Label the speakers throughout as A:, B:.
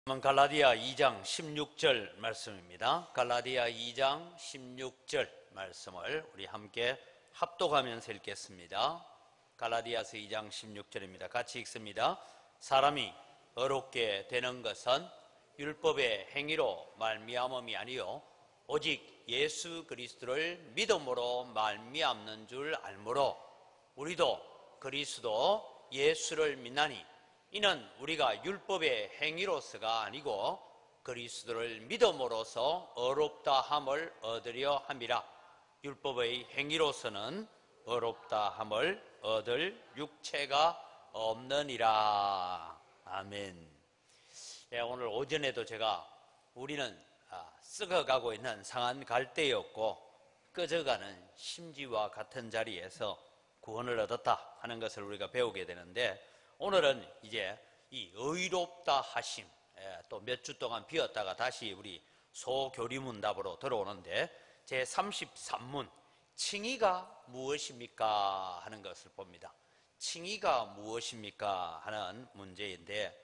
A: 갈라디아 2장 16절 말씀입니다. 갈라디아 2장 16절 말씀을 우리 함께 합독하면서 읽겠습니다. 갈라디아서 2장 16절입니다. 같이 읽습니다. 사람이 의롭게 되는 것은 율법의 행위로 말미암음이 아니요 오직 예수 그리스도를 믿음으로 말미암는 줄 알므로 우리도 그리스도 예수를 믿나니 이는 우리가 율법의 행위로서가 아니고 그리스도를 믿음으로써 의롭다 함을 얻으려 함이라. 율법의 행위로서는 의롭다 함을 얻을 육체가 없느니라. 아멘. 오늘 오전에도 제가 우리는 썩어가고 있는 상한 갈대였고 꺼져가는 심지와 같은 자리에서 구원을 얻었다 하는 것을 우리가 배우게 되는데, 오늘은 이제 이 의롭다 하심, 또 몇 주 동안 비었다가 다시 우리 소교리문답으로 들어오는데 제 33문 칭의가 무엇입니까 하는 것을 봅니다. 칭의가 무엇입니까 하는 문제인데,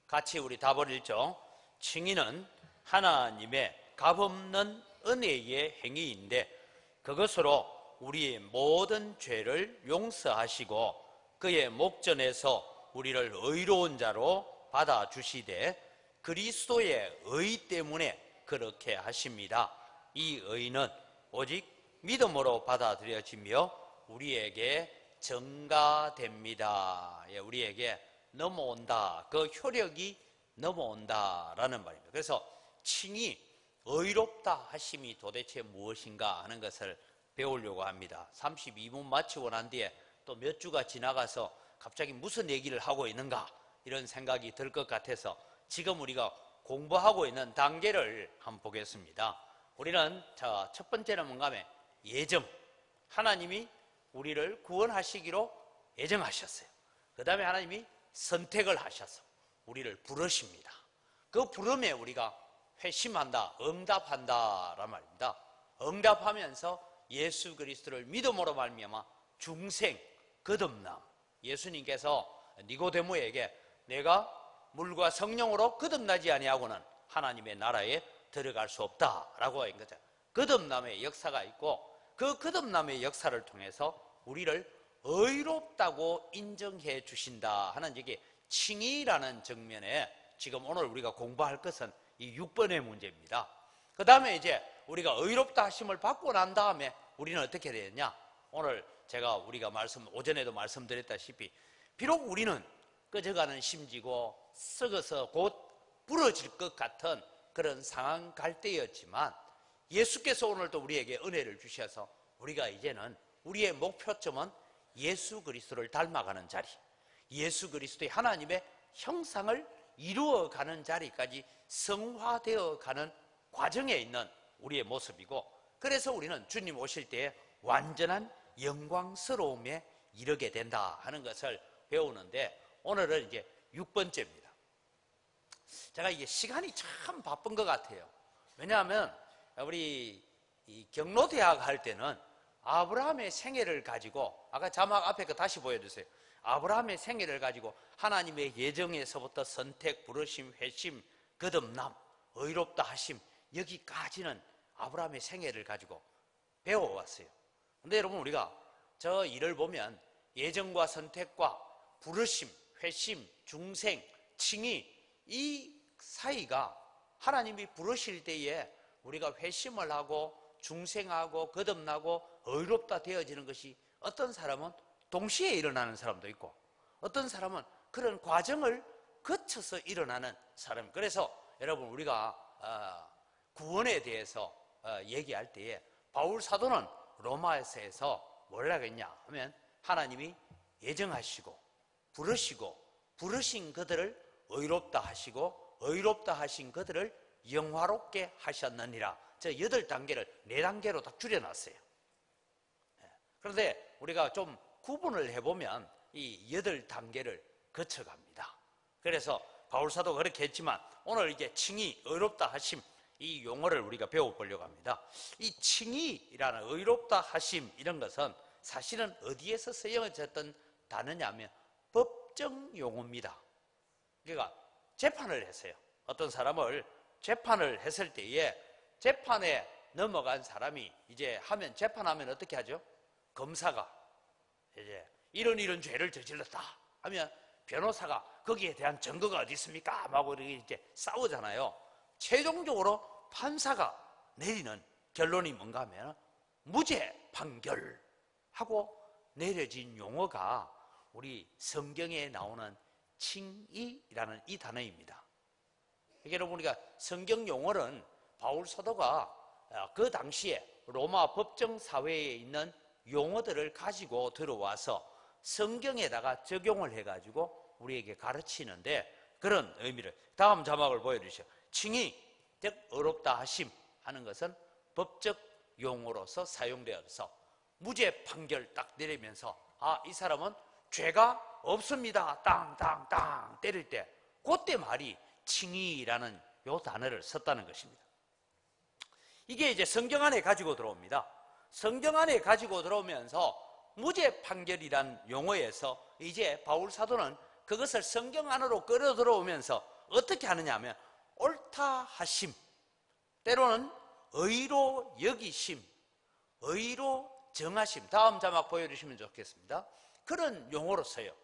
A: 같이 우리 답을 읽죠. 칭의는 하나님의 값없는 은혜의 행위인데 그것으로 우리의 모든 죄를 용서하시고 그의 목전에서 우리를 의로운 자로 받아주시되 그리스도의 의 때문에 그렇게 하십니다. 이 의는 오직 믿음으로 받아들여지며 우리에게 증가됩니다. 우리에게 넘어온다, 그 효력이 넘어온다라는 말입니다. 그래서 칭의, 의롭다 하심이 도대체 무엇인가 하는 것을 배우려고 합니다. 32문 마치고 난 뒤에 또 몇 주가 지나가서 갑자기 무슨 얘기를 하고 있는가 이런 생각이 들 것 같아서 지금 우리가 공부하고 있는 단계를 한번 보겠습니다. 우리는 첫 번째는 뭔가 하면 예정, 하나님이 우리를 구원하시기로 예정하셨어요. 그 다음에 하나님이 선택을 하셔서 우리를 부르십니다. 그 부름에 우리가 회심한다, 응답한다란 말입니다. 응답하면서 예수 그리스도를 믿음으로 말미암아 중생, 거듭남, 예수님께서 니고데모에게 내가 물과 성령으로 거듭나지 아니하고는 하나님의 나라에 들어갈 수 없다라고 한 거죠. 거듭남의 역사가 있고 그 거듭남의 역사를 통해서 우리를 의롭다고 인정해 주신다 하는 이게 칭의라는 정면에 지금 오늘 우리가 공부할 것은 이 6번의 문제입니다. 그 다음에 이제 우리가 의롭다 하심을 받고 난 다음에 우리는 어떻게 되느냐? 오늘 우리가 오전에도 말씀드렸다시피 비록 우리는 꺼져가는 심지고 썩어서 곧 부러질 것 같은 그런 상한 갈대였지만 예수께서 오늘도 우리에게 은혜를 주셔서 우리가 이제는 우리의 목표점은 예수 그리스도를 닮아가는 자리, 예수 그리스도의 하나님의 형상을 이루어가는 자리까지 성화되어 가는 과정에 있는 우리의 모습이고, 그래서 우리는 주님 오실 때에 완전한 영광스러움에 이르게 된다 하는 것을 배우는데, 오늘은 이제 6번째입니다. 제가 이게 시간이 참 바쁜 것 같아요. 왜냐하면 우리 경로대학 할 때는 아브라함의 생애를 가지고, 아까 자막 앞에 거 다시 보여주세요. 아브라함의 생애를 가지고 하나님의 예정에서부터 선택, 부르심, 회심, 거듭남, 의롭다 하심, 여기까지는 아브라함의 생애를 가지고 배워왔어요. 근데 여러분, 우리가 저 일을 보면 예정과 선택과 부르심, 회심, 중생, 칭의, 이 사이가 하나님이 부르실 때에 우리가 회심을 하고 중생하고 거듭나고 의롭다 되어지는 것이 어떤 사람은 동시에 일어나는 사람도 있고 어떤 사람은 그런 과정을 거쳐서 일어나는 사람. 그래서 여러분, 우리가 구원에 대해서 얘기할 때에 바울 사도는 로마서에서 뭐라고 했냐 하면 하나님이 예정하시고 부르시고 부르신 그들을 의롭다 하시고 의롭다 하신 그들을 영화롭게 하셨느니라. 저 8단계를 4단계로 딱 줄여놨어요. 그런데 우리가 좀 구분을 해보면 이 8단계를 거쳐갑니다. 그래서 바울사도 그렇게 했지만 오늘 이제 칭의, 의롭다 하심, 이 용어를 우리가 배워보려고 합니다. 이 칭의라는 의롭다 하심 이런 것은 사실은 어디에서 쓰여졌던 단어냐면 법정 용어입니다. 그러니까 재판을 했어요. 어떤 사람을 재판을 했을 때에 재판에 넘어간 사람이 이제 하면 재판하면 어떻게 하죠? 검사가 이제 이런 죄를 저질렀다 하면 변호사가 거기에 대한 증거가 어디 있습니까? 하고 이제 싸우잖아요. 최종적으로 판사가 내리는 결론이 뭔가 하면 무죄 판결하고 내려진 용어가 우리 성경에 나오는 칭의라는 이 단어입니다. 여러분, 우리가 성경 용어는 바울 사도가 그 당시에 로마 법정 사회에 있는 용어들을 가지고 들어와서 성경에다가 적용을 해가지고 우리에게 가르치는데, 그런 의미를 다음 자막을 보여주시죠. 칭의, 즉 어렵다 하심 하는 것은 법적 용어로서 사용되어서 무죄 판결 딱 내리면서 이 사람은 죄가 없습니다 땅땅땅 때릴 때 그때 말이 칭의라는 요 단어를 썼다는 것입니다. 이게 이제 성경 안에 가지고 들어옵니다. 성경 안에 가지고 들어오면서 무죄 판결이란 용어에서 이제 바울 사도는 그것을 성경 안으로 끌어 들어오면서 어떻게 하느냐 하면 옳다 하심, 때로는 의로 여기심, 의로 정하심, 다음 자막 보여주시면 좋겠습니다. 그런 용어로 써요.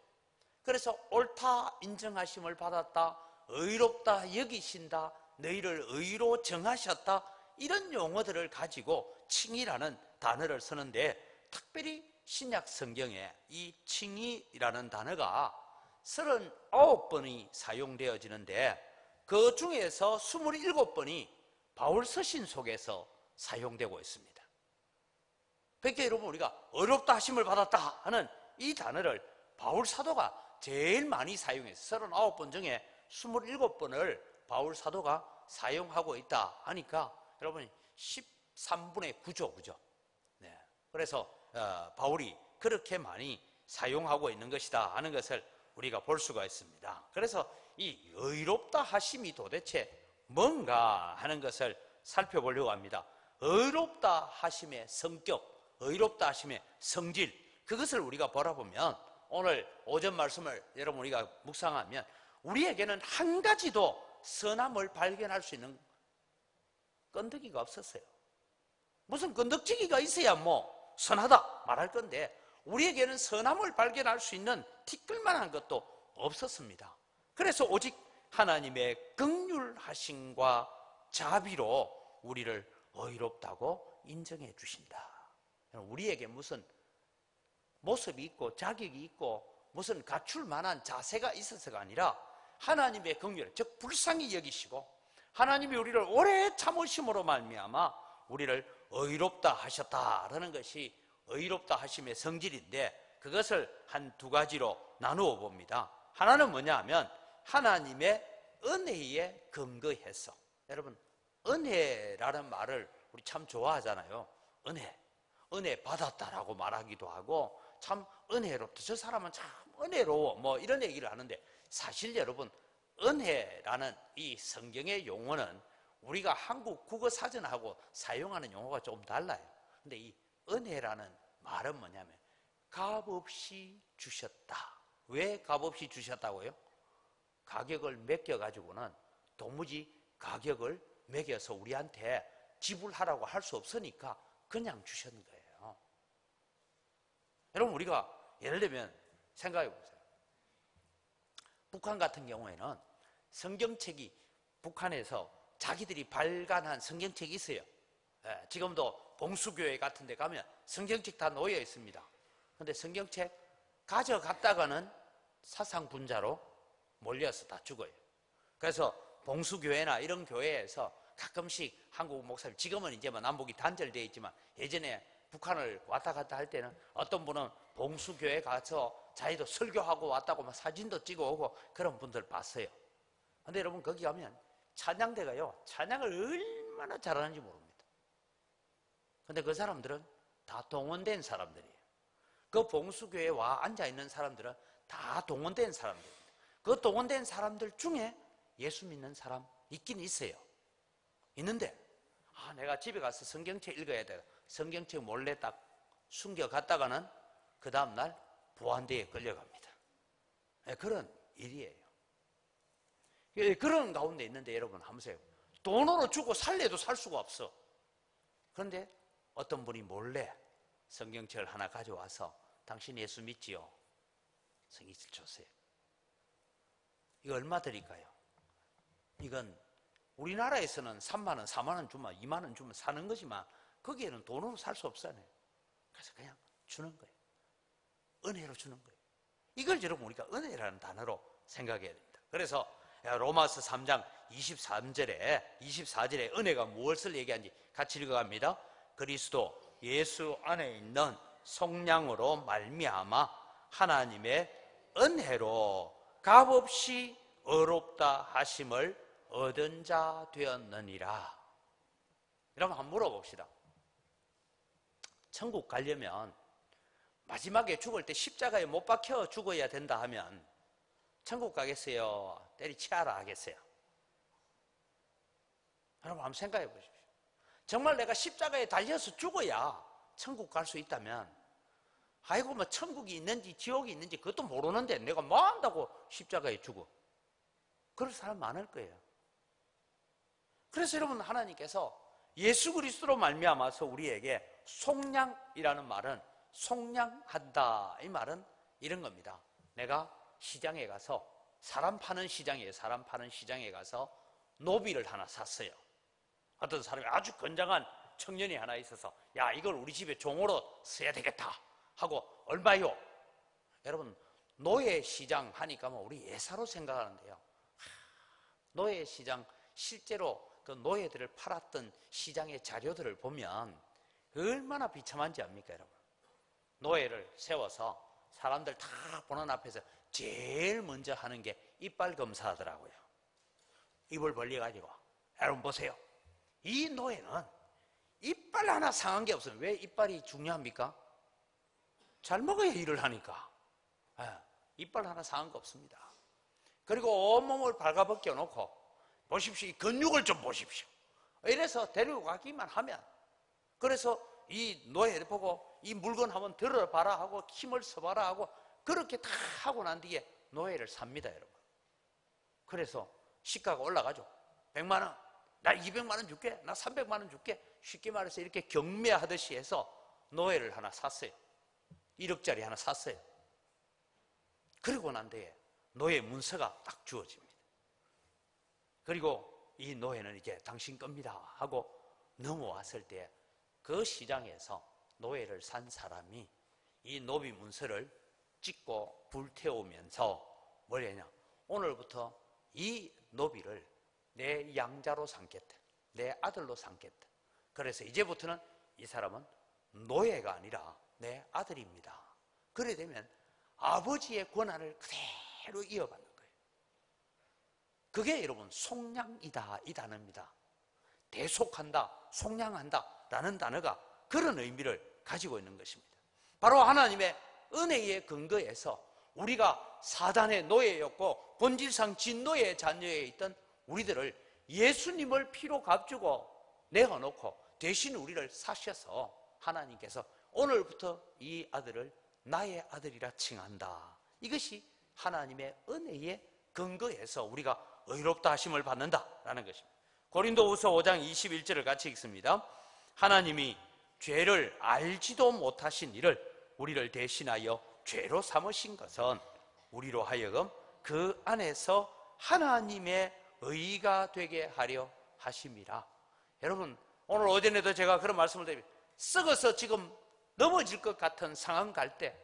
A: 그래서 옳다 인정하심을 받았다, 의롭다 여기신다, 너희를 의로 정하셨다, 이런 용어들을 가지고 칭의라는 단어를 쓰는데, 특별히 신약 성경에 이 칭의라는 단어가 39번이 사용되어지는데 그 중에서 27번이 바울 서신 속에서 사용되고 있습니다. 그러니까 여러분, 우리가 어렵다 하심을 받았다 하는 이 단어를 바울 사도가 제일 많이 사용해서 39번 중에 27번을 바울 사도가 사용하고 있다 하니까 여러분이 13분의 9죠, 그죠? 네. 그래서 바울이 그렇게 많이 사용하고 있는 것이다 하는 것을 우리가 볼 수가 있습니다. 그래서 이 의롭다 하심이 도대체 뭔가 하는 것을 살펴보려고 합니다. 의롭다 하심의 성격, 의롭다 하심의 성질, 그것을 우리가 바라보면 오늘 오전 말씀을 여러분 우리가 묵상하면 우리에게는 한 가지도 선함을 발견할 수 있는 건더기가 없었어요. 무슨 건덕지기가 있어야 뭐 선하다 말할 건데 우리에게는 선함을 발견할 수 있는 티끌만한 것도 없었습니다. 그래서 오직 하나님의 긍휼하심과 자비로 우리를 의롭다고 인정해 주신다. 우리에게 무슨 모습이 있고 자격이 있고 무슨 갖출 만한 자세가 있어서가 아니라 하나님의 긍휼, 즉 불쌍히 여기시고 하나님이 우리를 오래 참으심으로 말미암아 우리를 의롭다 하셨다라는 것이 의롭다 하심의 성질인데, 그것을 한 두 가지로 나누어 봅니다. 하나는 뭐냐 하면 하나님의 은혜에 근거해서, 여러분 은혜라는 말을 우리 참 좋아하잖아요. 은혜 받았다라고 말하기도 하고 참 은혜롭다, 저 사람은 참 은혜로워, 뭐 이런 얘기를 하는데, 사실 여러분 은혜라는 이 성경의 용어는 우리가 한국 국어 사전하고 사용하는 용어가 조금 달라요. 근데 이 은혜라는 말은 뭐냐면 값없이 주셨다. 왜 값없이 주셨다고요? 가격을 매겨가지고는 도무지 가격을 매겨서 우리한테 지불하라고 할 수 없으니까 그냥 주셨는 거예요. 여러분, 우리가 예를 들면 생각해 보세요. 북한 같은 경우에는 성경책이 북한에서 자기들이 발간한 성경책이 있어요. 지금도 봉수교회 같은 데 가면 성경책 다 놓여 있습니다. 그런데 성경책 가져갔다가는 사상분자로 몰려서 다 죽어요. 그래서 봉수교회나 이런 교회에서 가끔씩 한국 목사님, 지금은 이제 뭐 남북이 단절되어 있지만 예전에 북한을 왔다 갔다 할 때는 어떤 분은 봉수교회 가서 자기도 설교하고 왔다고 막 사진도 찍어 오고 그런 분들 봤어요. 근데 여러분 거기 가면 찬양대가요, 찬양을 얼마나 잘하는지 모릅니다. 근데 그 사람들은 다 동원된 사람들이에요. 그 봉수교회에 와 앉아있는 사람들은 다 동원된 사람들입니다. 그 동원된 사람들 중에 예수 믿는 사람 있긴 있어요. 있는데 내가 집에 가서 성경책 읽어야 돼. 성경책 몰래 딱 숨겨갔다가는 그 다음날 보안대에 끌려갑니다. 그런 일이에요. 그런 가운데 있는데 여러분 한번 보세요. 돈으로 주고 살래도 살 수가 없어. 그런데 어떤 분이 몰래 성경책을 하나 가져와서 당신 예수 믿지요? 성경책 줬어요. 이거 얼마 드릴까요? 이건 우리나라에서는 3만 원, 4만 원 주면 2만 원 주면 사는 거지만 거기에는 돈으로 살 수 없잖아요. 그래서 그냥 주는 거예요. 은혜로 주는 거예요. 이걸 여러분 우리가 은혜라는 단어로 생각해야 됩니다. 그래서 로마서 3장 24절에 은혜가 무엇을 얘기하는지 같이 읽어갑니다. 그리스도 예수 안에 있는 속량으로 말미암아 하나님의 은혜로 값없이 의롭다 하심을 얻은 자 되었느니라. 여러분 한번 물어봅시다. 천국 가려면 마지막에 죽을 때 십자가에 못 박혀 죽어야 된다 하면 천국 가겠어요? 때리치아라 하겠어요? 여러분 한번 생각해 보십시오. 정말 내가 십자가에 달려서 죽어야 천국 갈 수 있다면 아이고 뭐 천국이 있는지 지옥이 있는지 그것도 모르는데 내가 뭐 한다고 십자가에 죽어? 그럴 사람 많을 거예요. 그래서 여러분 하나님께서 예수 그리스도로 말미암아서 우리에게 속량이라는 말은 속량한다, 이 말은 이런 겁니다. 내가 시장에 가서 사람 파는 시장에 가서 노비를 하나 샀어요. 어떤 사람이 아주 건장한 청년이 하나 있어서 야 이걸 우리 집에 종으로 써야 되겠다 하고 얼마요? 여러분 노예시장 하니까 뭐 우리 예사로 생각하는데요. 노예시장 실제로 그 노예들을 팔았던 시장의 자료들을 보면 얼마나 비참한지 압니까 여러분? 노예를 세워서 사람들 다 보는 앞에서 제일 먼저 하는 게 이빨 검사하더라고요. 입을 벌려가지고 여러분 보세요. 이 노예는 이빨 하나 상한 게 없어요. 왜 이빨이 중요합니까? 잘 먹어야 일을 하니까. 이빨 하나 상한 거 없습니다. 그리고 온몸을 발가벗겨 놓고 보십시오. 이 근육을 좀 보십시오. 이래서 데리고 가기만 하면, 그래서 이 노예를 보고 이 물건 한번 들어봐라 하고 힘을 써봐라 하고 그렇게 다 하고 난 뒤에 노예를 삽니다 여러분. 그래서 시가가 올라가죠. 100만 원, 나 200만 원 줄게, 나 300만 원 줄게. 쉽게 말해서 이렇게 경매하듯이 해서 노예를 하나 샀어요. 1억짜리 하나 샀어요. 그리고 난 뒤에 노예 문서가 딱 주어집니다. 그리고 이 노예는 이제 당신 겁니다 하고 넘어왔을 때 그 시장에서 노예를 산 사람이 이 노비 문서를 찍고 불태우면서 뭘 했냐, 오늘부터 이 노비를 내 양자로 삼겠다, 내 아들로 삼겠다. 그래서 이제부터는 이 사람은 노예가 아니라 내 아들입니다. 그래 되면 아버지의 권한을 그대로 이어받는 거예요. 그게 여러분 속량이다, 이 단어입니다. 대속한다, 속량한다 라는 단어가 그런 의미를 가지고 있는 것입니다. 바로 하나님의 은혜의 근거에서 우리가 사단의 노예였고 본질상 진노의 자녀에 있던 우리들을 예수님을 피로 값주고 내어놓고 대신 우리를 사셔서 하나님께서 오늘부터 이 아들을 나의 아들이라 칭한다. 이것이 하나님의 은혜의 근거에서 우리가 의롭다 하심을 받는다라는 것입니다. 고린도후서 5장 21절을 같이 읽습니다. 하나님이 죄를 알지도 못하신 이를 우리를 대신하여 죄로 삼으신 것은 우리로 하여금 그 안에서 하나님의 의가 되게 하려 하심이라. 여러분 오늘 오전에도 제가 그런 말씀을 드립니다. 썩어서 지금 넘어질 것 같은 상황 갈 때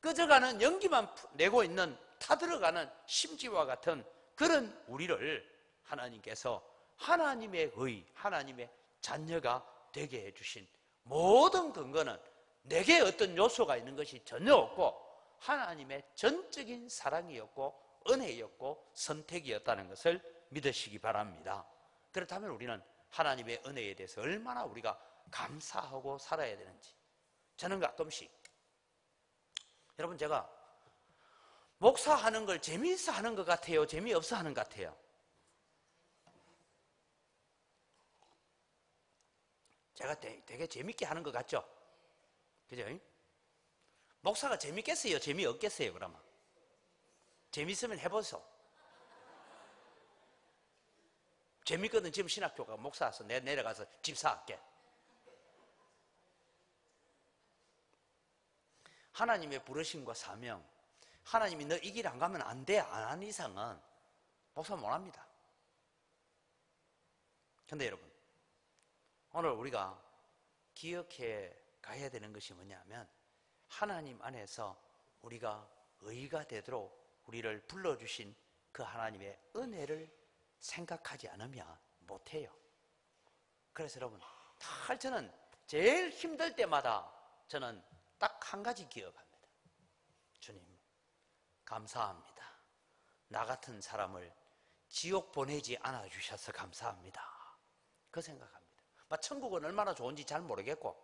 A: 꺼져가는 연기만 내고 있는 타들어가는 심지와 같은 그런 우리를 하나님께서 하나님의 의, 하나님의 자녀가 되게 해주신 모든 근거는 내게 어떤 요소가 있는 것이 전혀 없고 하나님의 전적인 사랑이었고 은혜였고 선택이었다는 것을 믿으시기 바랍니다. 그렇다면 우리는 하나님의 은혜에 대해서 얼마나 우리가 감사하고 살아야 되는지, 저는 가끔씩 여러분 제가 목사하는 걸 재미있어 하는 것 같아요, 재미없어 하는 것 같아요? 제가 되게 재밌게 하는 것 같죠? 그죠? 목사가 재밌겠어요, 재미없겠어요? 그러면 재밌으면 해보소. 재밌거든. 지금 신학교가 목사 와서 내가 내려가서 집 사갈게. 하나님의 부르심과 사명, 하나님이 너 이 길 안 가면 안 돼, 안 하는 이상은 목사 못 합니다. 근데 여러분, 오늘 우리가 기억해 가야 되는 것이 뭐냐면, 하나님 안에서 우리가 의가 되도록 우리를 불러주신 그 하나님의 은혜를 생각하지 않으면 못해요. 그래서 여러분, 저는 제일 힘들 때마다 저는 딱 한 가지 기억합니다. 주님, 감사합니다. 나 같은 사람을 지옥 보내지 않아 주셔서 감사합니다. 그 생각합니다. 천국은 얼마나 좋은지 잘 모르겠고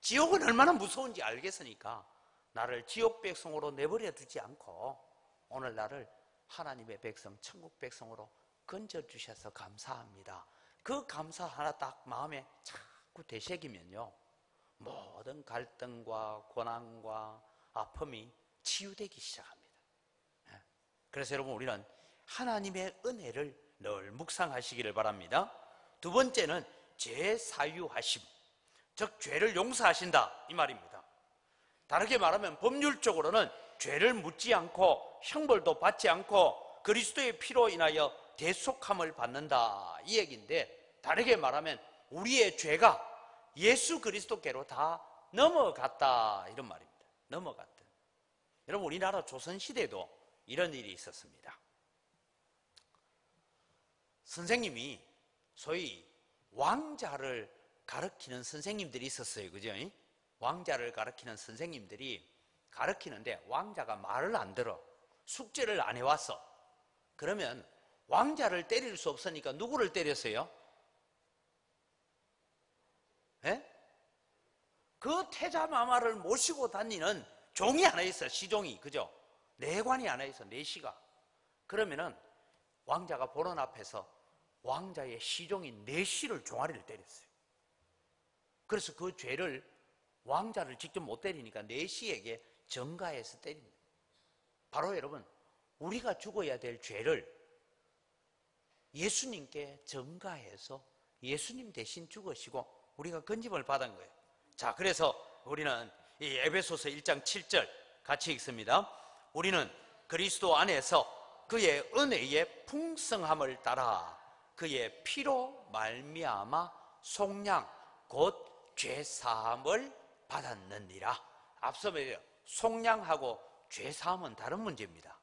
A: 지옥은 얼마나 무서운지 알겠으니까 나를 지옥 백성으로 내버려 두지 않고 오늘 나를 하나님의 백성, 천국 백성으로 건져주셔서 감사합니다. 그 감사 하나 딱 마음에 자꾸 되새기면요, 모든 갈등과 고난과 아픔이 치유되기 시작합니다. 그래서 여러분, 우리는 하나님의 은혜를 늘 묵상하시기를 바랍니다. 두 번째는 죄사유하심, 즉 죄를 용서하신다, 이 말입니다. 다르게 말하면 법률적으로는 죄를 묻지 않고 형벌도 받지 않고 그리스도의 피로 인하여 대속함을 받는다, 이 얘기인데, 다르게 말하면 우리의 죄가 예수 그리스도께로 다 넘어갔다, 이런 말입니다. 넘어갔다. 여러분, 우리나라 조선시대도 이런 일이 있었습니다. 선생님이 소위 왕자를 가르치는 선생님들이 있었어요. 그죠? 왕자를 가르치는 선생님들이 가르치는데 왕자가 말을 안 들어. 숙제를 안 해왔어. 그러면 왕자를 때릴 수 없으니까 누구를 때렸어요? 예? 그 태자마마를 모시고 다니는 종이 하나 있어. 시종이. 그죠? 내관이 하나 있어. 내시가. 그러면은 왕자가 보는 앞에서 왕자의 시종인 내시를 종아리를 때렸어요. 그래서 그 죄를 왕자를 직접 못 때리니까 내시에게 전가해서 때립니다. 바로 여러분, 우리가 죽어야 될 죄를 예수님께 전가해서 예수님 대신 죽으시고 우리가 건짐을 받은 거예요. 자, 그래서 우리는 이 에베소서 1장 7절 같이 읽습니다. 우리는 그리스도 안에서 그의 은혜의 풍성함을 따라 그의 피로 말미암아 속량 곧 죄사함을 받았느니라. 앞서 말해요. 속량하고 죄사함은 다른 문제입니다.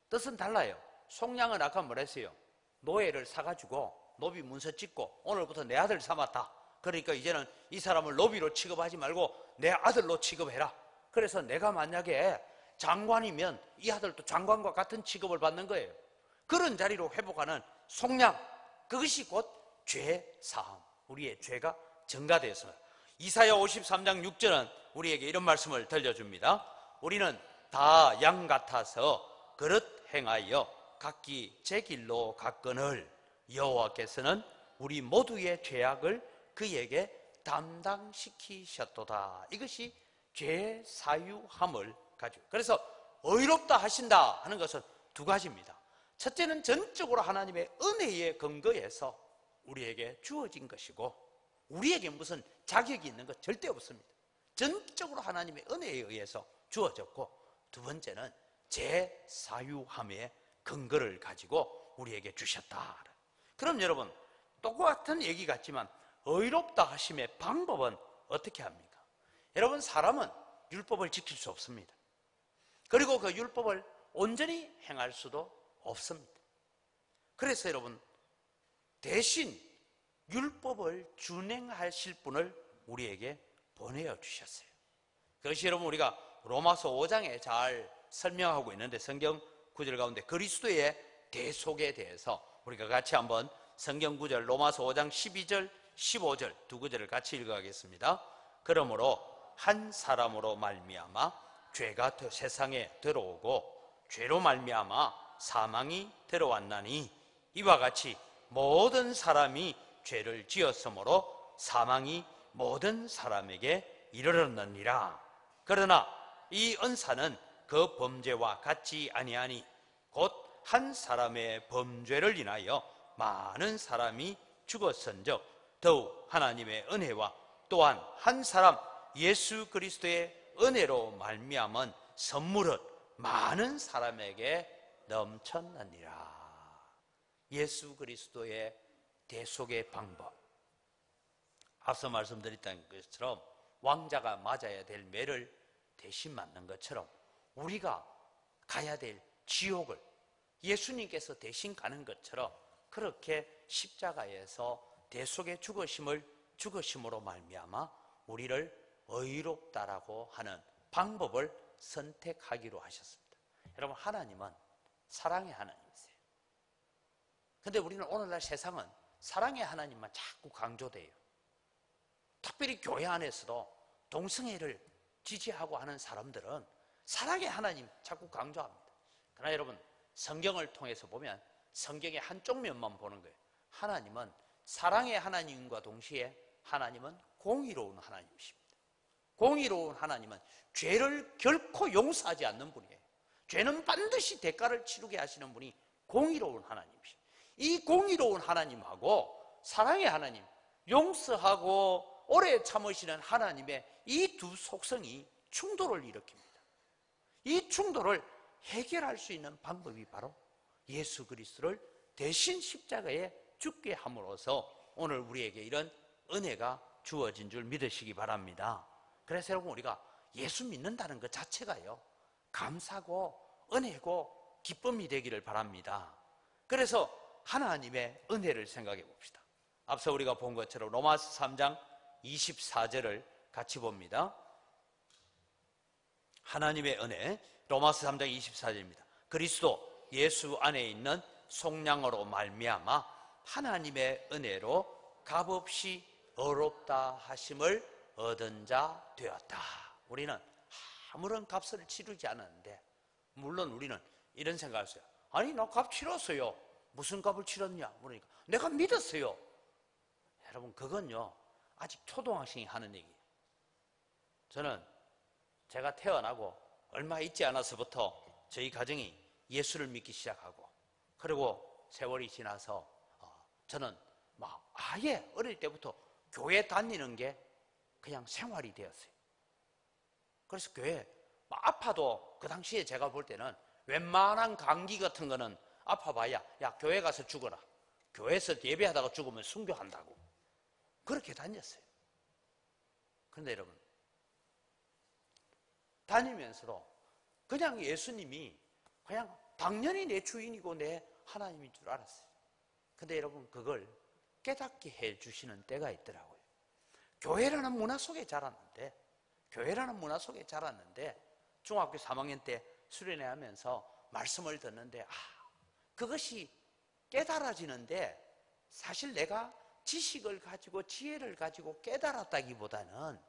A: 뜻은 달라요. 속량은 아까 뭐랬어요? 노예를 사가지고 노비 문서 찍고 오늘부터 내 아들 삼았다. 그러니까 이제는 이 사람을 노비로 취급하지 말고 내 아들로 취급해라. 그래서 내가 만약에 장관이면 이 아들도 장관과 같은 취급을 받는 거예요. 그런 자리로 회복하는 속량, 그것이 곧 죄사함, 우리의 죄가 전가되었습니다. 이사야 53장 6절은 우리에게 이런 말씀을 들려줍니다. 우리는 다 양 같아서 그릇 행하여 각기 제 길로 갔거늘 여호와께서는 우리 모두의 죄악을 그에게 담당시키셨도다. 이것이 죄사유함을 가지고, 그래서 의롭다 하신다 하는 것은 두 가지입니다. 첫째는 전적으로 하나님의 은혜에 근거해서 우리에게 주어진 것이고, 우리에게 무슨 자격이 있는 것 절대 없습니다. 전적으로 하나님의 은혜에 의해서 주어졌고, 두 번째는 죄사유함의 근거를 가지고 우리에게 주셨다. 그럼 여러분, 똑같은 얘기 같지만 의롭다 하심의 방법은 어떻게 합니까? 여러분, 사람은 율법을 지킬 수 없습니다. 그리고 그 율법을 온전히 행할 수도 없습니다. 그래서 여러분, 대신 율법을 준행하실 분을 우리에게 보내어 주셨어요. 그것이 여러분, 우리가 로마서 5장에 잘 설명하고 있는데, 성경 구절 가운데 그리스도의 대속에 대해서 우리가 같이 한번 성경 구절 로마서 5장 12절 15절 두 구절을 같이 읽어가겠습니다. 그러므로 한 사람으로 말미암아 죄가 세상에 들어오고 죄로 말미암아 사망이 들어왔나니 이와 같이 모든 사람이 죄를 지었으므로 사망이 모든 사람에게 이르렀느니라. 그러나 이 은사는 그 범죄와 같지 아니하니 곧 한 사람의 범죄를 인하여 많은 사람이 죽었은즉 더욱 하나님의 은혜와 또한 한 사람 예수 그리스도의 은혜로 말미암은 선물은 많은 사람에게 넘쳤느니라. 예수 그리스도의 대속의 방법, 앞서 말씀드렸던 것처럼 왕자가 맞아야 될 매를 대신 맞는 것처럼 우리가 가야 될 지옥을 예수님께서 대신 가는 것처럼 그렇게 십자가에서 대속의 죽으심으로 말미암아 우리를 의롭다라고 하는 방법을 선택하기로 하셨습니다. 여러분, 하나님은 사랑의 하나님이세요. 그런데 우리는 오늘날 세상은 사랑의 하나님만 자꾸 강조돼요. 특별히 교회 안에서도 동성애를 지지하고 하는 사람들은 사랑의 하나님 자꾸 강조합니다. 그러나 여러분, 성경을 통해서 보면 성경의 한쪽 면만 보는 거예요. 하나님은 사랑의 하나님과 동시에 하나님은 공의로운 하나님이십니다. 공의로운 하나님은 죄를 결코 용서하지 않는 분이에요. 죄는 반드시 대가를 치르게 하시는 분이 공의로운 하나님이십니다. 이 공의로운 하나님하고 사랑의 하나님, 용서하고 오래 참으시는 하나님의 이 두 속성이 충돌을 일으킵니다. 이 충돌을 해결할 수 있는 방법이 바로 예수 그리스도를 대신 십자가에 죽게 함으로써 오늘 우리에게 이런 은혜가 주어진 줄 믿으시기 바랍니다. 그래서 여러분, 우리가 예수 믿는다는 것 자체가요, 감사고 은혜고 기쁨이 되기를 바랍니다. 그래서 하나님의 은혜를 생각해 봅시다. 앞서 우리가 본 것처럼 로마서 3장 24절을 같이 봅니다. 하나님의 은혜, 로마서 3장 24절입니다. 그리스도 예수 안에 있는 속량으로 말미암아 하나님의 은혜로 값없이 의롭다 하심을 얻은 자 되었다. 우리는 아무런 값을 치르지 않았는데, 물론 우리는 이런 생각을 했어요. 아니, 나 값 치렀어요. 무슨 값을 치렀냐? 그러니까 내가 믿었어요. 여러분, 그건요 아직 초등학생이 하는 얘기예요. 저는 제가 태어나고 얼마 있지 않아서부터 저희 가정이 예수를 믿기 시작하고, 그리고 세월이 지나서 저는 막 아예 어릴 때부터 교회 다니는 게 그냥 생활이 되었어요. 그래서 교회 아파도, 그 당시에 제가 볼 때는 웬만한 감기 같은 거는 아파봐야 야, 교회 가서 죽어라, 교회에서 예배하다가 죽으면 순교한다고 그렇게 다녔어요. 그런데 여러분, 다니면서도 그냥 예수님이 그냥 당연히 내 주인이고 내 하나님인 줄 알았어요. 근데 여러분, 그걸 깨닫게 해주시는 때가 있더라고요. 교회라는 문화 속에 자랐는데 중학교 3학년 때 수련회 하면서 말씀을 듣는데 그것이 깨달아지는데, 사실 내가 지식을 가지고 지혜를 가지고 깨달았다기보다는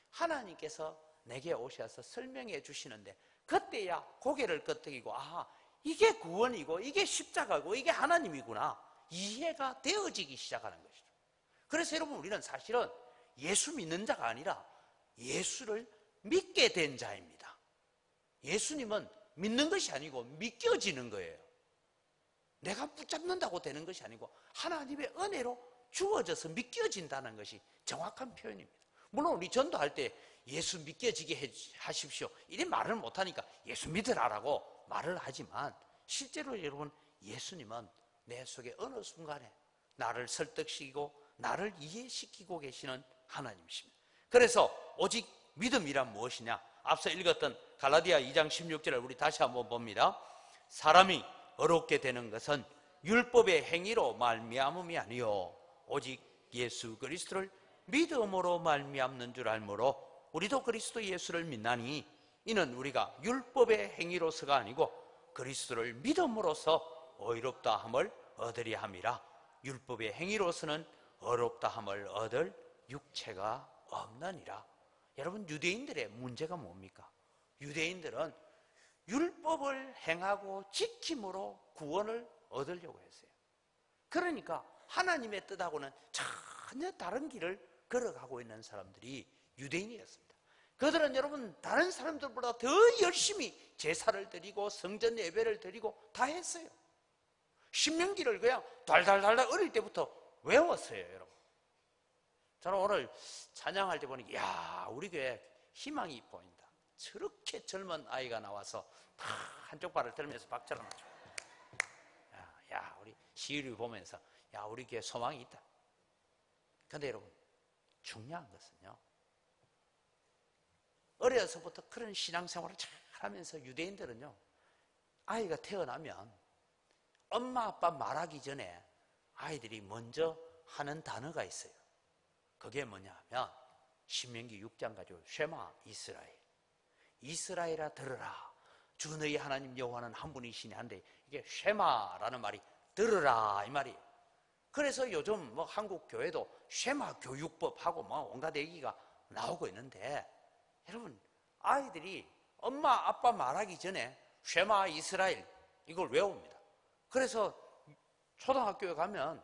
A: 하나님께서 내게 오셔서 설명해 주시는데, 그때야 고개를 끄덕이고 이게 구원이고 이게 십자가고 이게 하나님이구나 이해가 되어지기 시작하는 것이죠. 그래서 여러분, 우리는 사실은 예수 믿는 자가 아니라 예수를 믿게 된 자입니다. 예수님은 믿는 것이 아니고 믿겨지는 거예요. 내가 붙잡는다고 되는 것이 아니고 하나님의 은혜로 주어져서 믿겨진다는 것이 정확한 표현입니다. 물론 우리 전도할 때 예수 믿겨지게 하십시오 이런 말을 못하니까 예수 믿으라라고 말을 하지만, 실제로 여러분, 예수님은 내 속에 어느 순간에 나를 설득시키고 나를 이해시키고 계시는 하나님이십니다. 그래서 오직 믿음이란 무엇이냐? 앞서 읽었던 갈라디아 2장 16절을 우리 다시 한번 봅니다. 사람이 어렵게 되는 것은 율법의 행위로 말미암음이 아니요 오직 예수 그리스도를 믿음으로 말미암는 줄 알므로 우리도 그리스도 예수를 믿나니 이는 우리가 율법의 행위로서가 아니고 그리스도를 믿음으로써 의롭다 함을 얻으려 함이라. 율법의 행위로서는 의롭다 함을 얻을 육체가 없느니라. 여러분, 유대인들의 문제가 뭡니까? 유대인들은 율법을 행하고 지킴으로 구원을 얻으려고 했어요. 그러니까 하나님의 뜻하고는 전혀 다른 길을 걸어가고 있는 사람들이 유대인이었습니다. 그들은 여러분, 다른 사람들보다 더 열심히 제사를 드리고 성전 예배를 드리고 다 했어요. 신명기를 그냥 달달달달 어릴 때부터 외웠어요, 여러분. 저는 오늘 찬양할 때 보니, 야, 우리 교회 희망이 보인다. 저렇게 젊은 아이가 나와서 다 한쪽 발을 들면서 박자를 맞춰. 야, 우리 시위를 보면서, 야, 우리 교회 소망이 있다. 근데 여러분, 중요한 것은요, 어려서부터 그런 신앙생활을 잘 하면서 유대인들은요, 아이가 태어나면 엄마 아빠 말하기 전에 아이들이 먼저 하는 단어가 있어요. 그게 뭐냐 하면 신명기 6장 가지고 쉐마 이스라엘, 이스라엘아 들으라, 주 너희 하나님 여호와는 한 분이시니 한데, 이게 쉐마라는 말이 들으라 이 말이에요. 그래서 요즘 뭐 한국 교회도 쉐마 교육법하고 뭐 온갖 얘기가 나오고 있는데, 여러분, 아이들이 엄마 아빠 말하기 전에 쉐마 이스라엘 이걸 외웁니다. 그래서 초등학교에 가면,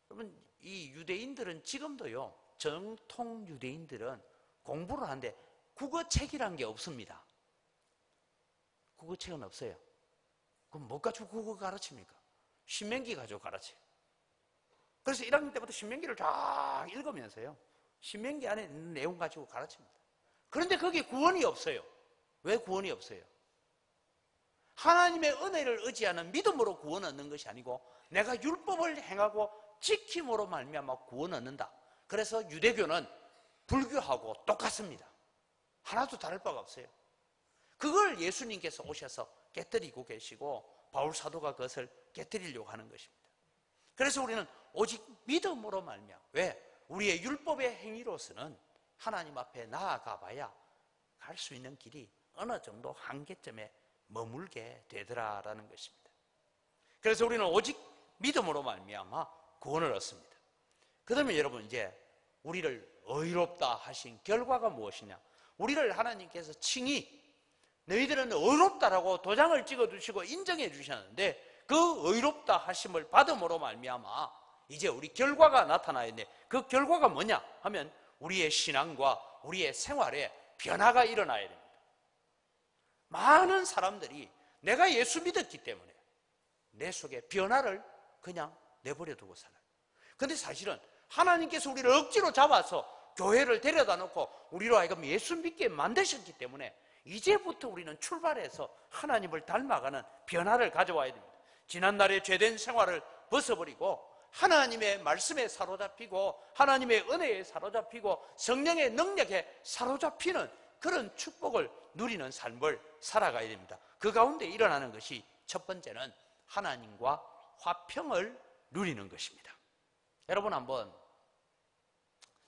A: 여러분, 이 유대인들은 지금도요, 정통 유대인들은 공부를 하는데 국어책이란 게 없습니다. 국어책은 없어요. 그럼 뭐 가지고 국어 가르칩니까? 신명기 가지고 가르쳐요. 그래서 1학년 때부터 신명기를 쫙 읽으면서요, 신명기 안에 있는 내용 가지고 가르칩니다. 그런데 거기에 구원이 없어요. 왜 구원이 없어요? 하나님의 은혜를 의지하는 믿음으로 구원 얻는 것이 아니고, 내가 율법을 행하고 지킴으로 말미암아 구원 얻는다. 그래서 유대교는 불교하고 똑같습니다. 하나도 다를 바가 없어요. 그걸 예수님께서 오셔서 깨뜨리고 계시고, 바울 사도가 그것을 깨뜨리려고 하는 것입니다. 그래서 우리는 오직 믿음으로 말미암아, 왜? 우리의 율법의 행위로서는 하나님 앞에 나아가 봐야 갈 수 있는 길이 어느 정도 한계점에 머물게 되더라라는 것입니다. 그래서 우리는 오직 믿음으로 말미암아 구원을 얻습니다. 그 다음에 여러분, 이제 우리를 의롭다 하신 결과가 무엇이냐? 우리를 하나님께서 칭히 너희들은 의롭다라고 도장을 찍어주시고 인정해 주셨는데, 그 의롭다 하심을 받음으로 말미암아 이제 우리 결과가 나타나야 되는데, 그 결과가 뭐냐 하면 우리의 신앙과 우리의 생활에 변화가 일어나야 됩니다. 많은 사람들이 내가 예수 믿었기 때문에 내 속에 변화를 그냥 내버려 두고 살아요. 근데 사실은 하나님께서 우리를 억지로 잡아서 교회를 데려다 놓고 우리로 하여금 예수 믿게 만드셨기 때문에 이제부터 우리는 출발해서 하나님을 닮아가는 변화를 가져와야 됩니다. 지난날의 죄된 생활을 벗어버리고 하나님의 말씀에 사로잡히고 하나님의 은혜에 사로잡히고 성령의 능력에 사로잡히는 그런 축복을 누리는 삶을 살아가야 됩니다. 그 가운데 일어나는 것이 첫 번째는 하나님과 화평을 누리는 것입니다. 여러분, 한번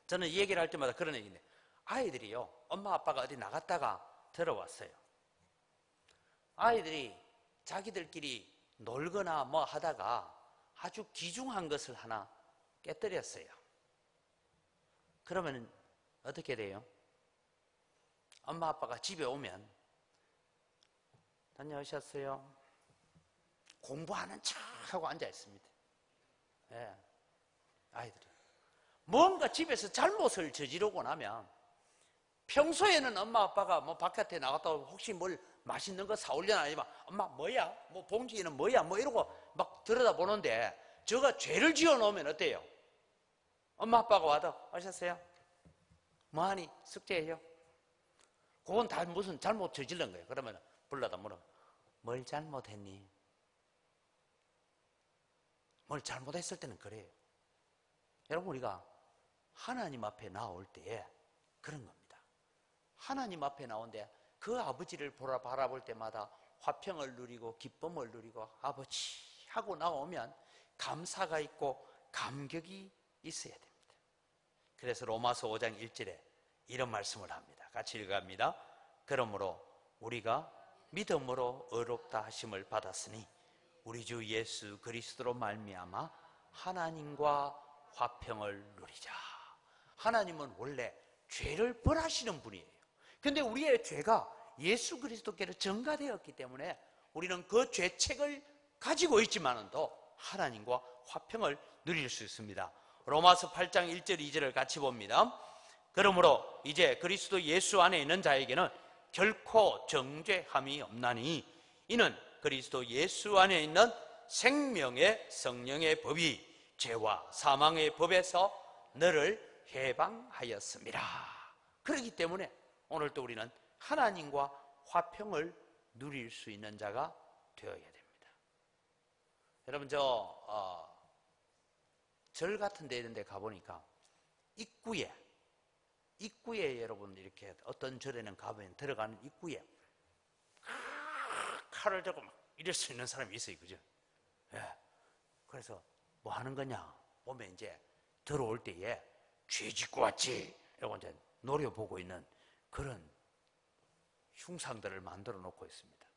A: 저는 이 얘기를 할 때마다 그런 얘기인데, 아이들이요, 엄마 아빠가 어디 나갔다가 들어왔어요. 아이들이 자기들끼리 놀거나 뭐 하다가 아주 귀중한 것을 하나 깨뜨렸어요. 그러면 어떻게 돼요? 엄마 아빠가 집에 오면 다녀오셨어요? 공부하는 척하고 앉아 있습니다. 예, 아이들이 뭔가 집에서 잘못을 저지르고 나면, 평소에는 엄마 아빠가 뭐 바깥에 나갔다 오면 혹시 뭘 맛있는 거 사올려나 아니면 엄마 뭐야? 뭐 봉지에는 뭐야? 뭐 이러고 막 들여다보는데, 저가 죄를 지어 놓으면 어때요? 엄마 아빠가 와도 오셨어요? 뭐하니? 숙제해요? 그건 다 무슨 잘못 저지른 거예요. 그러면 불러다 물어, 뭘 잘못했니? 뭘 잘못했을 때는 그래요. 여러분, 우리가 하나님 앞에 나올 때에 그런 겁니다. 하나님 앞에 나오는데 그 아버지를 바라볼 때마다 화평을 누리고 기쁨을 누리고 아버지 하고 나오면 감사가 있고 감격이 있어야 됩니다. 그래서 로마서 5장 1절에 이런 말씀을 합니다. 같이 읽어갑니다. 그러므로 우리가 믿음으로 의롭다 하심을 받았으니 우리 주 예수 그리스도로 말미암아 하나님과 화평을 누리자. 하나님은 원래 죄를 벌하시는 분이에요. 근데 우리의 죄가 예수 그리스도께로 전가되었기 때문에 우리는 그 죄책을 가지고 있지만도 하나님과 화평을 누릴 수 있습니다. 로마서 8장 1절 2절을 같이 봅니다. 그러므로 이제 그리스도 예수 안에 있는 자에게는 결코 정죄함이 없나니 이는 그리스도 예수 안에 있는 생명의 성령의 법이 죄와 사망의 법에서 너를 해방하였습니다. 그렇기 때문에 오늘도 우리는 하나님과 화평을 누릴 수 있는 자가 되어야 됩니다. 여러분, 절 같은 데 이런 데 가보니까 입구에 여러분 이렇게 어떤 절에는 가보면 들어가는 입구에 칼을 들고 막 이럴 수 있는 사람이 있어요. 그죠? 예. 그래서 뭐 하는 거냐 보면 이제 들어올 때에 죄 짓고 왔지 이러고 이제 노려보고 있는 그런 흉상들을 만들어 놓고 있습니다.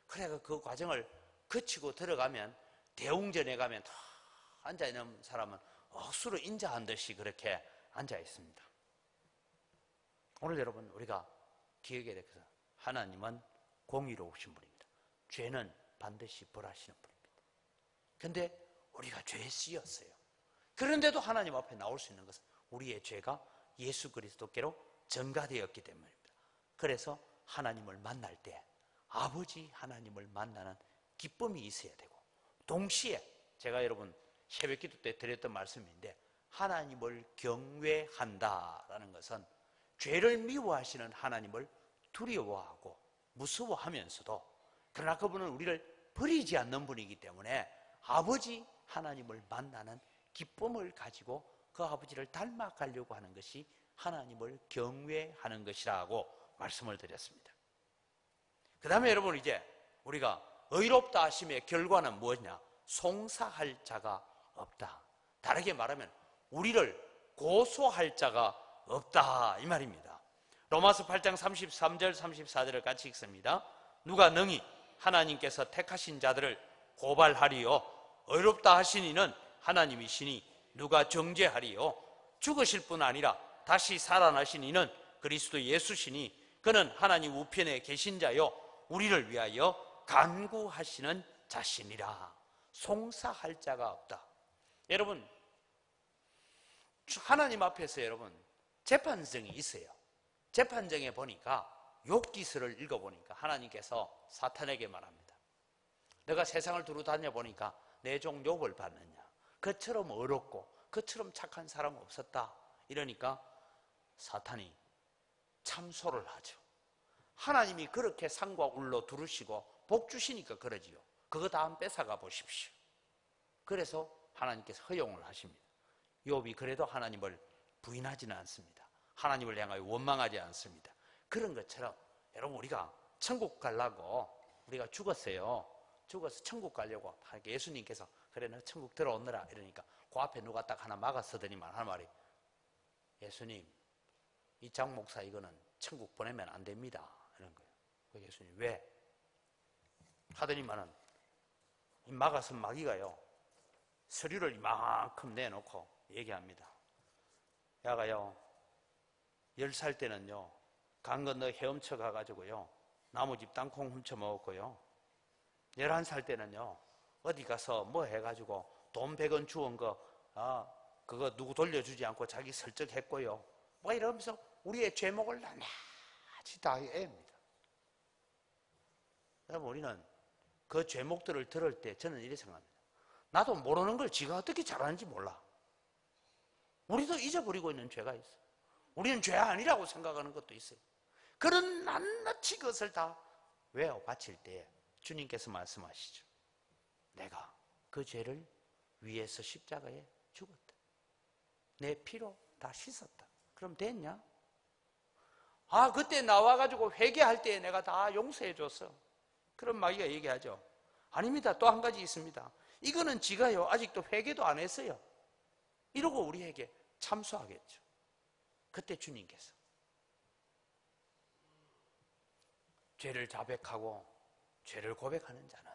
A: 그래서 그 과정을 거치고 들어가면 대웅전에 가면 다 앉아있는 사람은 억수로 인자한 듯이 그렇게 앉아 있습니다. 오늘 여러분 우리가 기억해야 될 것은 하나님은 공의로우신 분입니다. 죄는 반드시 벌하시는 분입니다. 그런데 우리가 죄에 씌였어요. 그런데도 하나님 앞에 나올 수 있는 것은 우리의 죄가 예수 그리스도께로 전가되었기 때문입니다. 그래서 하나님을 만날 때 아버지 하나님을 만나는 기쁨이 있어야 되고, 동시에 제가 여러분 새벽기도 때 드렸던 말씀인데, 하나님을 경외한다라는 것은 죄를 미워하시는 하나님을 두려워하고 무서워하면서도, 그러나 그분은 우리를 버리지 않는 분이기 때문에 아버지 하나님을 만나는 기쁨을 가지고 그 아버지를 닮아가려고 하는 것이 하나님을 경외하는 것이라고 말씀을 드렸습니다. 그 다음에 여러분, 이제 우리가 의롭다 하심의 결과는 무엇이냐? 송사할 자가 없다. 다르게 말하면 우리를 고소할 자가 없다, 이 말입니다. 로마서 8장 33절 34절을 같이 읽습니다. 누가 능히 하나님께서 택하신 자들을 고발하리요? 의롭다 하신 이는 하나님이시니 누가 정죄하리요? 죽으실 뿐 아니라 다시 살아나신 이는 그리스도 예수시니 그는 하나님 우편에 계신 자요 우리를 위하여 간구하시는 자신이라. 송사할 자가 없다. 여러분, 하나님 앞에서 여러분 재판정이 있어요. 재판정에 보니까 욥기서를 읽어보니까 하나님께서 사탄에게 말합니다. 너가 세상을 두루 다녀보니까 내 종 욥을 봤느냐? 그처럼 어렵고 그처럼 착한 사람 없었다. 이러니까 사탄이 참소를 하죠. 하나님이 그렇게 산과 울로 두르시고 복 주시니까 그러지요. 그거 다 뺏어가 보십시오. 그래서 하나님께서 허용을 하십니다. 욥이 그래도 하나님을 부인하지는 않습니다. 하나님을 향하여 원망하지 않습니다. 그런 것처럼 여러분, 우리가 천국 가려고 우리가 죽었어요. 죽어서 천국 가려고 하니까 예수님께서 그래 너 천국 들어오느라 이러니까 그 앞에 누가 딱 하나 막았으더니만 하는 말이, 예수님 이 장 목사 이거는 천국 보내면 안 됩니다, 이런 거예요. 예수님 왜? 하더니만은 이 막았은 마귀가요 서류를 이만큼 내놓고 얘기합니다. 야가요 10살 때는요 강 건너 헤엄쳐 가가지고요 나무집 땅콩 훔쳐 먹었고요, 11살 때는요 어디 가서 뭐 해가지고 돈 100원 주운 거 그거 누구 돌려주지 않고 자기 설적했고요, 뭐 이러면서 우리의 죄목을 낱낱이 다 애입니다. 여러분, 우리는 그 죄목들을 들을 때 저는 이렇게 생각합니다. 나도 모르는 걸 지가 어떻게 잘하는지 몰라. 우리도 잊어버리고 있는 죄가 있어요. 우리는 죄 아니라고 생각하는 것도 있어요. 그런 낱낱이 그것을 다 외워 바칠 때 주님께서 말씀하시죠. 내가 그 죄를 위해서 십자가에 죽었다. 내 피로 다 씻었다. 그럼 됐냐? 그때 나와가지고 회개할 때 내가 다 용서해 줬어. 그럼 마귀가 얘기하죠. 아닙니다. 또 한 가지 있습니다. 이거는 지가요 아직도 회개도 안 했어요. 이러고 우리에게 참소하겠죠. 그때 주님께서 죄를 자백하고 죄를 고백하는 자는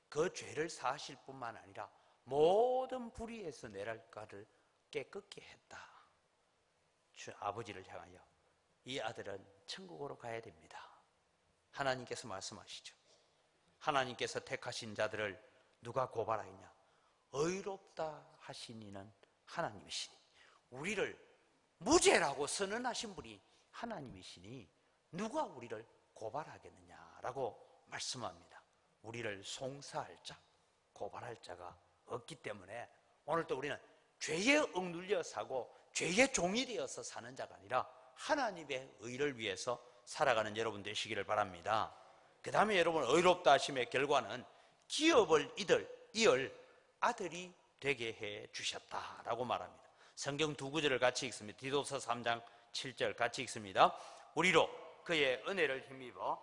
A: 그 죄를 사하실 뿐만 아니라 모든 불의에서 내랄까를 깨끗게 했다. 주 아버지를 향하여 이 아들은 천국으로 가야 됩니다. 하나님께서 말씀하시죠. 하나님께서 택하신 자들을 누가 고발하겠냐? 의롭다 하신 이는 하나님이시니, 우리를 무죄라고 선언하신 분이 하나님이시니 누가 우리를 고발하겠느냐라고 말씀합니다. 우리를 송사할 자, 고발할 자가 없기 때문에 오늘도 우리는 죄에 억눌려 사고 죄의 종이 되어서 사는 자가 아니라 하나님의 의를 위해서 살아가는 여러분 되시기를 바랍니다. 그 다음에 여러분, 의롭다 하심의 결과는 기업을 이을 아들이 되게 해 주셨다라고 말합니다. 성경 두 구절을 같이 읽습니다. 디도서 3장 7절 같이 읽습니다. 우리로 그의 은혜를 힘입어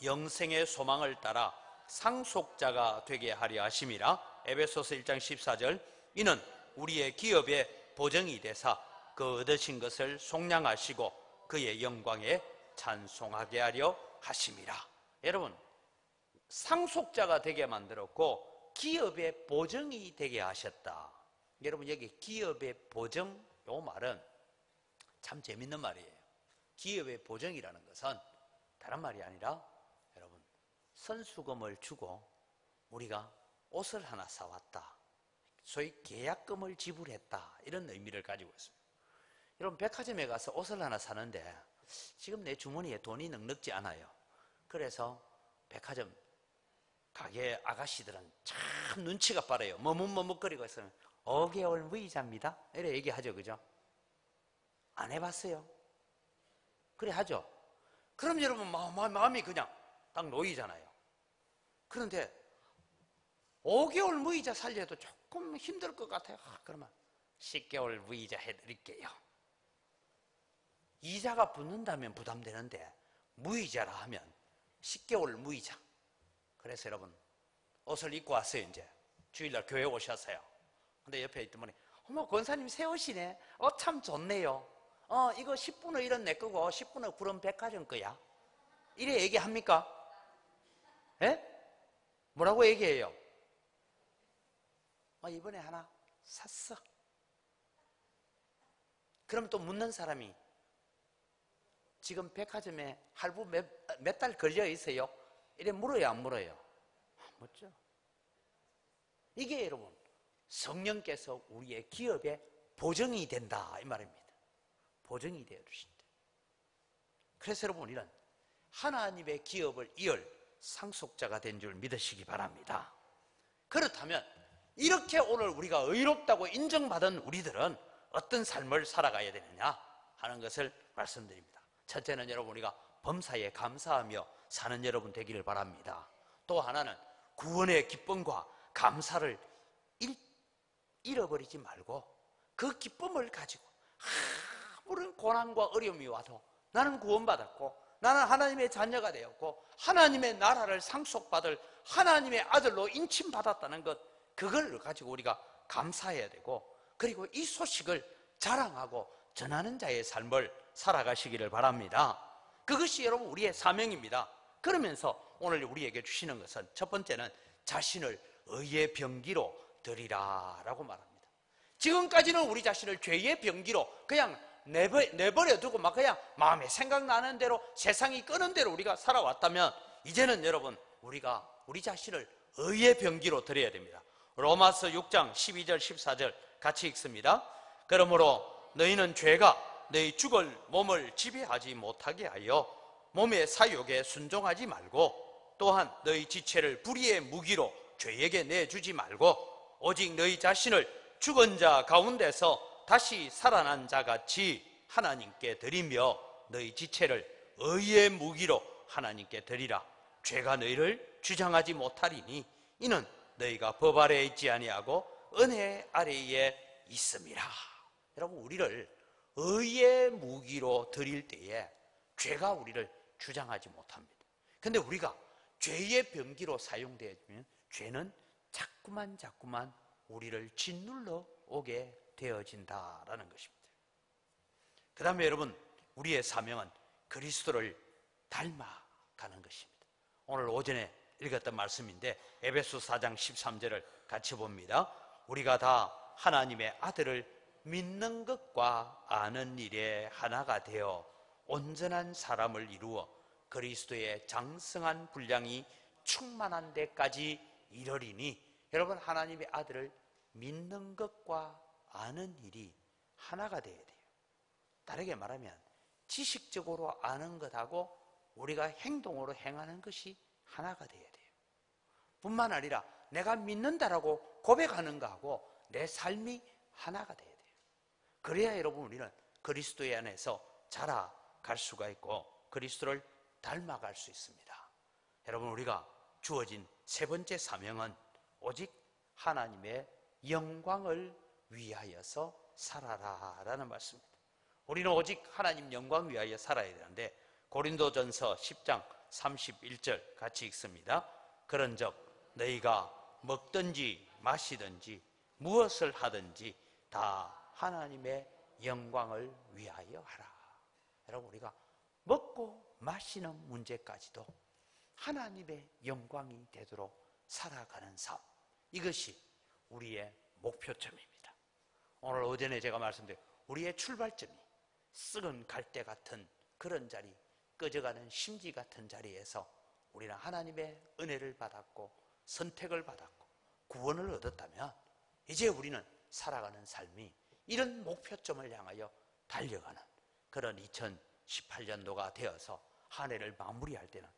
A: 영생의 소망을 따라 상속자가 되게 하려 하심이라. 에베소서 1장 14절 이는 우리의 기업의 보정이 되사 그 얻으신 것을 속량하시고 그의 영광에 찬송하게 하려 하심이라. 여러분, 상속자가 되게 만들었고 기업의 보정이 되게 하셨다. 여러분, 여기 기업의 보정, 이 말은 참 재밌는 말이에요. 기업의 보정이라는 것은 다른 말이 아니라 여러분, 선수금을 주고 우리가 옷을 하나 사왔다, 소위 계약금을 지불했다, 이런 의미를 가지고 있습니다. 여러분, 백화점에 가서 옷을 하나 사는데 지금 내 주머니에 돈이 넉넉지 않아요. 그래서 백화점 가게 아가씨들은 참 눈치가 빠르요. 머뭇머뭇거리고 있으면 5개월 무이자입니다, 이래 얘기하죠. 그죠? 안 해봤어요? 그래 하죠. 그럼 여러분 마음이 그냥 딱 놓이잖아요. 그런데 5개월 무이자 살려도 조금 힘들 것 같아요. 그러면 10개월 무이자 해드릴게요. 이자가 붙는다면 부담되는데 무이자라 하면 10개월 무이자. 그래서 여러분, 옷을 입고 왔어요. 이제 주일날 교회 오셨어요. 근데 옆에 있던 분이 어머, 권사님 새 옷이네. 참 좋네요. 이거 10분의 1은 내 거고 10분의 9은 백화점 거야. 이래 얘기합니까? 예? 뭐라고 얘기해요? 이번에 하나 샀어. 그럼 또 묻는 사람이 지금 백화점에 할부 몇 달 걸려 있어요? 이래 물어요, 안 물어요? 안 묻죠. 이게 여러분, 성령께서 우리의 기업에 보정이 된다, 이 말입니다. 보정이 되어 주신다. 그래서 여러분, 우리는 하나님의 기업을 이을 상속자가 된 줄 믿으시기 바랍니다. 그렇다면 이렇게 오늘 우리가 의롭다고 인정받은 우리들은 어떤 삶을 살아가야 되느냐 하는 것을 말씀드립니다. 첫째는 여러분, 우리가 범사에 감사하며 사는 여러분 되기를 바랍니다. 또 하나는 구원의 기쁨과 감사를 잃어버리지 말고 그 기쁨을 가지고 아무런 고난과 어려움이 와도 나는 구원받았고 나는 하나님의 자녀가 되었고 하나님의 나라를 상속받을 하나님의 아들로 인침받았다는 것, 그걸 가지고 우리가 감사해야 되고, 그리고 이 소식을 자랑하고 전하는 자의 삶을 살아가시기를 바랍니다. 그것이 여러분 우리의 사명입니다. 그러면서 오늘 우리에게 주시는 것은 첫 번째는 자신을 의의 병기로 드리라 라고 말합니다. 지금까지는 우리 자신을 죄의 병기로 그냥 내버려 두고 막 그냥 마음에 생각나는 대로 세상이 끄는 대로 우리가 살아왔다면, 이제는 여러분 우리가 우리 자신을 의의 병기로 드려야 됩니다. 로마서 6장 12절 14절 같이 읽습니다. 그러므로 너희는 죄가 너희 죽을 몸을 지배하지 못하게 하여 몸의 사욕에 순종하지 말고, 또한 너희 지체를 불의의 무기로 죄에게 내주지 말고 오직 너희 자신을 죽은 자 가운데서 다시 살아난 자 같이 하나님께 드리며 너희 지체를 의의 무기로 하나님께 드리라. 죄가 너희를 주장하지 못하리니 이는 너희가 법 아래에 있지 아니하고 은혜 아래에 있음이라. 여러분, 우리를 의의 무기로 드릴 때에 죄가 우리를 주장하지 못합니다. 그런데 우리가 죄의 병기로 사용되어지면 죄는 자꾸만 우리를 짓눌러 오게 되어진다라는 것입니다. 그 다음에 여러분, 우리의 사명은 그리스도를 닮아가는 것입니다. 오늘 오전에 읽었던 말씀인데 에베소 4장 13절을 같이 봅니다. 우리가 다 하나님의 아들을 믿는 것과 아는 일에 하나가 되어 온전한 사람을 이루어 그리스도의 장성한 분량이 충만한 데까지 이르리니. 여러분, 하나님의 아들을 믿는 것과 아는 일이 하나가 되어야 돼요. 다르게 말하면 지식적으로 아는 것하고 우리가 행동으로 행하는 것이 하나가 되어야 돼요. 뿐만 아니라 내가 믿는다라고 고백하는 거하고 내 삶이 하나가 돼야 돼요. 그래야 여러분 우리는 그리스도의 안에서 자라갈 수가 있고 그리스도를 닮아갈 수 있습니다. 여러분 우리가 주어진 세 번째 사명은 오직 하나님의 영광을 위하여서 살아라라는 말씀입니다. 우리는 오직 하나님 영광 위하여 살아야 되는데 고린도전서 10장 31절 같이 읽습니다. 그런즉 너희가 먹든지 마시든지 무엇을 하든지 다 하나님의 영광을 위하여 하라. 여러분 우리가 먹고 마시는 문제까지도 하나님의 영광이 되도록 살아가는 삶, 이것이 우리의 목표점입니다. 오늘 오전에 제가 말씀드린 우리의 출발점이 썩은 갈대 같은 그런 자리, 꺼져가는 심지 같은 자리에서 우리는 하나님의 은혜를 받았고 선택을 받았고 구원을 얻었다면 이제 우리는 살아가는 삶이 이런 목표점을 향하여 달려가는 그런 2018년도가 되어서 한 해를 마무리할 때는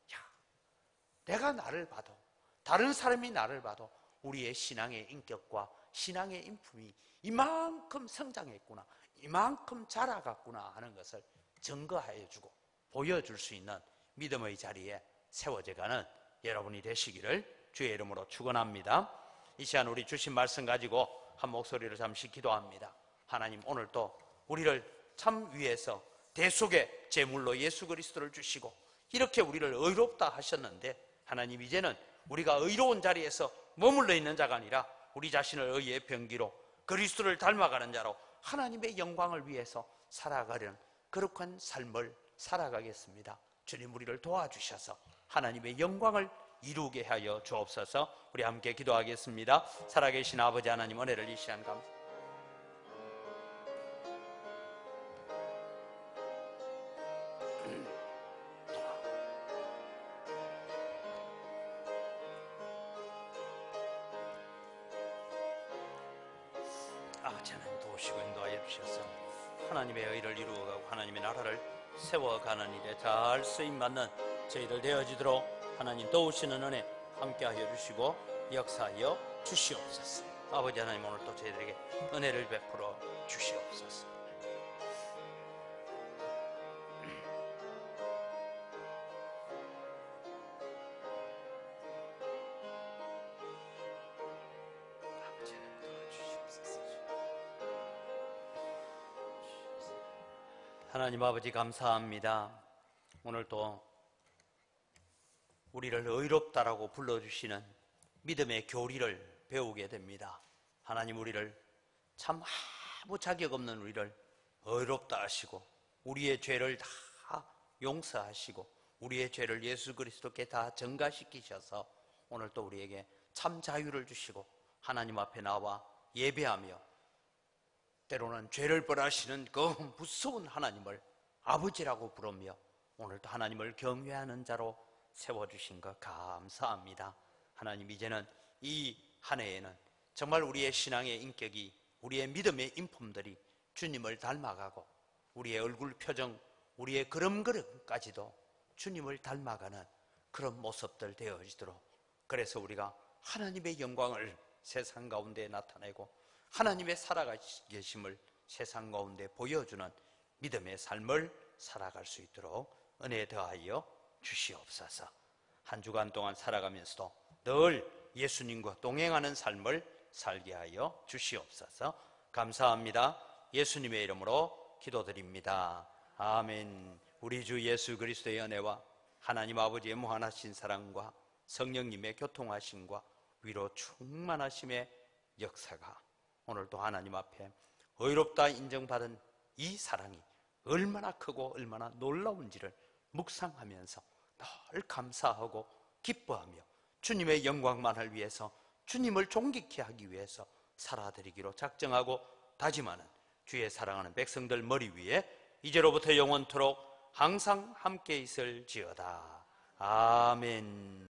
A: 내가 나를 봐도 다른 사람이 나를 봐도 우리의 신앙의 인격과 신앙의 인품이 이만큼 성장했구나, 이만큼 자라갔구나 하는 것을 증거하여 주고 보여줄 수 있는 믿음의 자리에 세워져 가는 여러분이 되시기를 주의 이름으로 축원합니다. 이 시간 우리 주신 말씀 가지고 한 목소리로 잠시 기도합니다. 하나님 오늘도 우리를 참 위에서 대속의 제물로 예수 그리스도를 주시고 이렇게 우리를 의롭다 하셨는데 하나님 이제는 우리가 의로운 자리에서 머물러 있는 자가 아니라 우리 자신을 의의 병기로 그리스도를 닮아가는 자로 하나님의 영광을 위해서 살아가려는 거룩한 삶을 살아가겠습니다. 주님 우리를 도와주셔서 하나님의 영광을 이루게 하여 주옵소서. 우리 함께 기도하겠습니다. 살아계신 아버지 하나님 은혜를 이 시간 감사합니다. 아버지 하나님 도우시고 인도하여 주셔서 하나님의 의를 이루어가고 하나님의 나라를 세워가는 일에 잘 쓰임받는 저희들 되어지도록 하나님 도우시는 은혜 함께하여 주시고 역사하여 주시옵소서. 아버지 하나님 오늘 또 저희들에게 은혜를 베풀어 주시옵소서. 아버지 하나님 도와주시옵소서. 하나님 아버지 감사합니다. 오늘 또 우리를 의롭다라고 불러주시는 믿음의 교리를 배우게 됩니다. 하나님 우리를 참 아무 자격 없는 우리를 의롭다 하시고 우리의 죄를 다 용서하시고 우리의 죄를 예수 그리스도께 다 전가시키셔서 오늘 또 우리에게 참 자유를 주시고 하나님 앞에 나와 예배하며 때로는 죄를 벌하시는 그 무서운 하나님을 아버지라고 부르며 오늘도 하나님을 경외하는 자로 세워주신 것 감사합니다. 하나님 이제는 이 한 해에는 정말 우리의 신앙의 인격이 우리의 믿음의 인품들이 주님을 닮아가고 우리의 얼굴 표정, 우리의 걸음걸음까지도 주님을 닮아가는 그런 모습들 되어지도록 그래서 우리가 하나님의 영광을 세상 가운데 나타내고 하나님의 살아계심을 세상 가운데 보여주는 믿음의 삶을 살아갈 수 있도록 은혜 더하여 주시옵소서. 한 주간 동안 살아가면서도 늘 예수님과 동행하는 삶을 살게 하여 주시옵소서. 감사합니다. 예수님의 이름으로 기도드립니다. 아멘. 우리 주 예수 그리스도의 은혜와 하나님 아버지의 무한하신 사랑과 성령님의 교통하심과 위로 충만하심의 역사가 오늘도 하나님 앞에 의롭다 인정받은 이 사랑이 얼마나 크고 얼마나 놀라운지를 묵상하면서 늘 감사하고 기뻐하며 주님의 영광만을 위해서 주님을 존귀케 하기 위해서 살아드리기로 작정하고 다짐하는 주의 사랑하는 백성들 머리 위에 이제로부터 영원토록 항상 함께 있을지어다. 아멘.